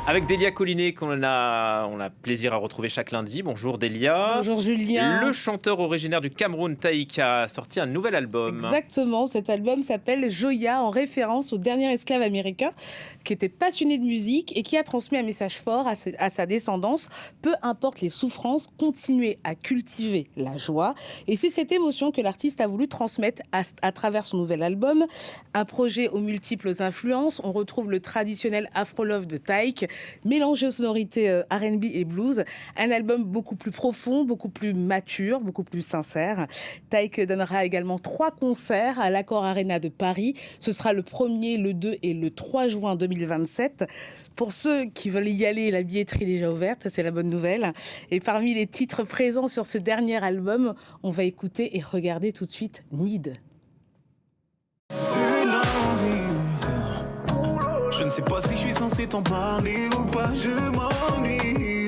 Avec Delia Collinet on a plaisir à retrouver chaque lundi. Bonjour Delia. Bonjour Julien. Le chanteur originaire du Cameroun, Taïka, a sorti un nouvel album. Exactement, cet album s'appelle Joya, en référence au dernier esclave américain qui était passionné de musique et qui a transmis un message fort à sa descendance. Peu importe les souffrances, continuer à cultiver la joie. Et c'est cette émotion que l'artiste a voulu transmettre à travers son nouvel album. Un projet aux multiples influences. On retrouve le traditionnel Afro-Love de Taïk, mélangé aux sonorités R&B et blues. Un album beaucoup plus profond, beaucoup plus mature, beaucoup plus sincère. Taïk donnera également 3 concerts à l'Accor Arena de Paris. Ce sera le 1er, le 2 et le 3 juin 2027. Pour ceux qui veulent y aller, la billetterie est déjà ouverte, c'est la bonne nouvelle. Et parmi les titres présents sur ce dernier album, on va écouter et regarder tout de suite Need. Je ne sais pas si je suis censé t'en parler ou pas, je m'ennuie.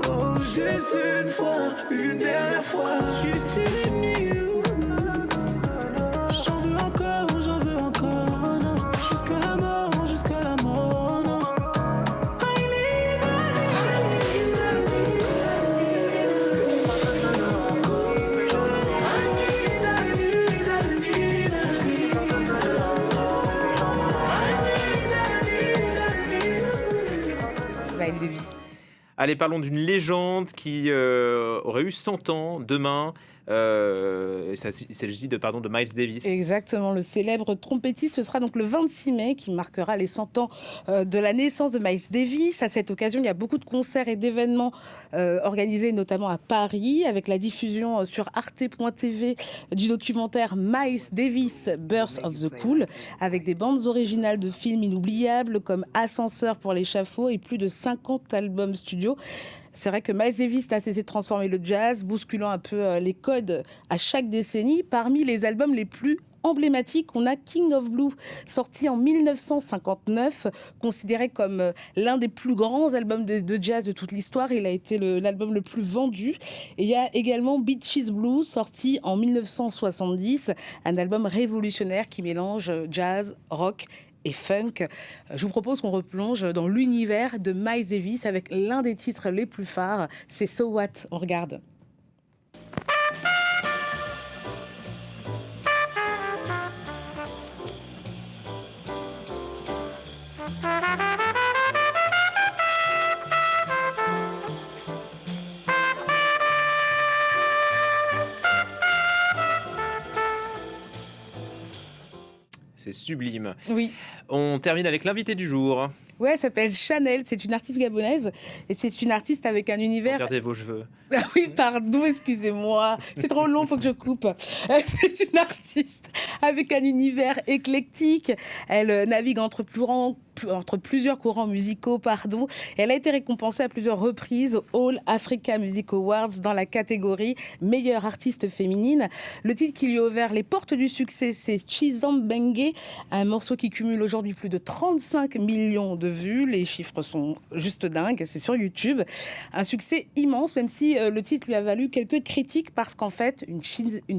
Oh, juste une fois, une dernière fois, juste une nuit. J'en veux encore, non. Jusqu'à la mort, non. Miles Davis. Allez, parlons d'une légende qui aurait eu 100 ans demain. Il s'agit de Miles Davis. Exactement, le célèbre trompettiste, ce sera donc le 26 mai qui marquera les 100 ans de la naissance de Miles Davis. À cette occasion, il y a beaucoup de concerts et d'événements organisés notamment à Paris, avec la diffusion sur arte.tv du documentaire Miles Davis, Birth of the Cool, avec des bandes originales de films inoubliables comme Ascenseur pour l'échafaud et plus de 50 albums studio. C'est vrai que Miles Davis n'a cessé de transformer le jazz, bousculant un peu les codes à chaque décennie. Parmi les albums les plus emblématiques, on a King of Blue, sorti en 1959, considéré comme l'un des plus grands albums de jazz de toute l'histoire. Il a été l'album le plus vendu. Et il y a également Beaches Blue, sorti en 1970, un album révolutionnaire qui mélange jazz, rock et funk. Je vous propose qu'on replonge dans l'univers de Miles Davis avec l'un des titres les plus phares, c'est So What. On regarde. C'est sublime. Oui. On termine avec l'invité du jour. Ouais, elle s'appelle Chanel, c'est une artiste gabonaise et c'est une artiste avec un univers... Regardez vos cheveux. Ah oui, pardon, excusez-moi, c'est trop long, faut que je coupe. C'est une artiste avec un univers éclectique, elle navigue entre plusieurs courants musicaux, Elle a été récompensée à plusieurs reprises aux All Africa Music Awards dans la catégorie meilleure artiste féminine. Le titre qui lui a ouvert les portes du succès, c'est Chizambenge, un morceau qui cumule aujourd'hui plus de 35 millions de vues. Les chiffres sont juste dingues, c'est sur YouTube. Un succès immense, même si le titre lui a valu quelques critiques parce qu'en fait, une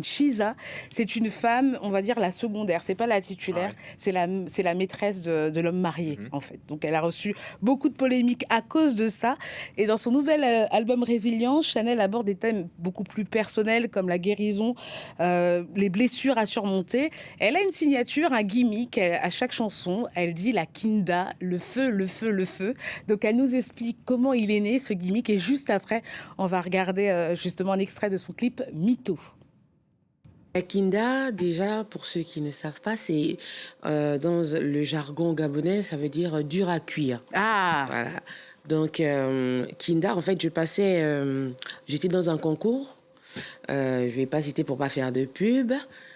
Chiza, c'est une femme, on va dire la secondaire, c'est pas la titulaire, c'est la maîtresse de l'homme marié. En fait. Donc elle a reçu beaucoup de polémiques à cause de ça. Et dans son nouvel album Résilience, Chanel aborde des thèmes beaucoup plus personnels comme la guérison, les blessures à surmonter. Elle a une signature, un gimmick à chaque chanson. Elle dit la kinda, le feu, le feu, le feu. Donc elle nous explique comment il est né ce gimmick. Et juste après, on va regarder justement un extrait de son clip Mytho. La kinda, déjà, pour ceux qui ne savent pas, c'est dans le jargon gabonais, ça veut dire dur à cuire. Ah. Voilà. Donc, kinda, en fait, j'étais dans un concours. Je ne vais pas citer pour pas faire de pub,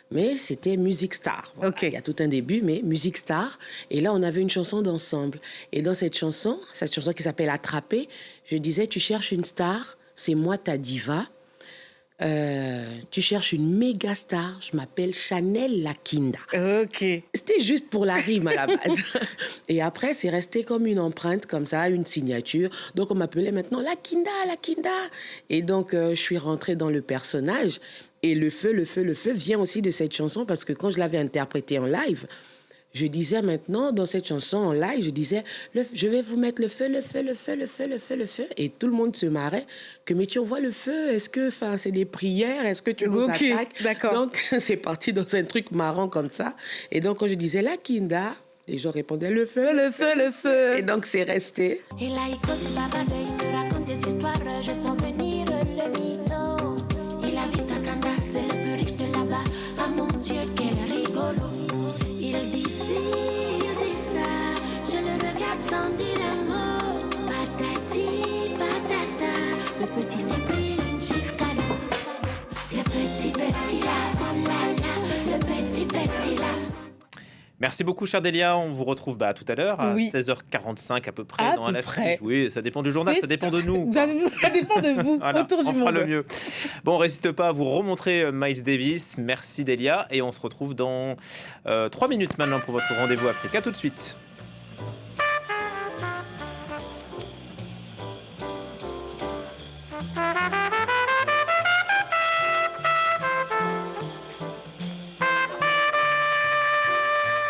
mais c'était Music Star. Voilà. Ok. Il y a tout un début, mais Music Star. Et là, on avait une chanson d'ensemble. Et dans cette chanson qui s'appelle Attraper, je disais, tu cherches une star, c'est moi ta diva. Tu cherches une méga star, je m'appelle Chanel Lakinda. Ok. C'était juste pour la rime à la base. Et après, c'est resté comme une empreinte, comme ça, une signature. Donc, on m'appelait maintenant Lakinda, Lakinda. Et donc, je suis rentrée dans le personnage. Et le feu vient aussi de cette chanson parce que quand je l'avais interprétée en live, je disais maintenant, dans cette chanson en live, je disais, je vais vous mettre le feu, le feu, le feu, le feu, le feu, le feu. Et tout le monde se marrait. Que, mais tu envoies le feu, est-ce que c'est des prières, est-ce que tu nous attaques? D'accord. Donc, c'est parti dans un truc marrant comme ça. Et donc, quand je disais la Kinda, les gens répondaient le feu, le feu, le feu. Et donc, c'est resté. Et Laïko, c'est bavardeux, il me raconte des histoires, je sens venir le mytho. Il habite à Kanda, c'est le plus riche de là-bas. Ah mon Dieu, quel rigolo. Il dit ci, il dit ça, je le regarde sans dire un mot. Patati, patata, le petit s'est pris une chiffre cadeau. Le petit là, oh là là, le petit là. Merci beaucoup, chère Delia. On vous retrouve tout à l'heure, à Oui. 16h45 à peu près, À dans peu la près. Oui, ça dépend du journal, Mais ça dépend de nous. Ça dépend de vous, Voilà, autour du on fera monde. le mieux. Bon, on n'hésite pas à vous remontrer Miles Davis. Merci, Delia. Et on se retrouve dans 3 minutes maintenant pour votre rendez-vous Afrique. À tout de suite. Thank you.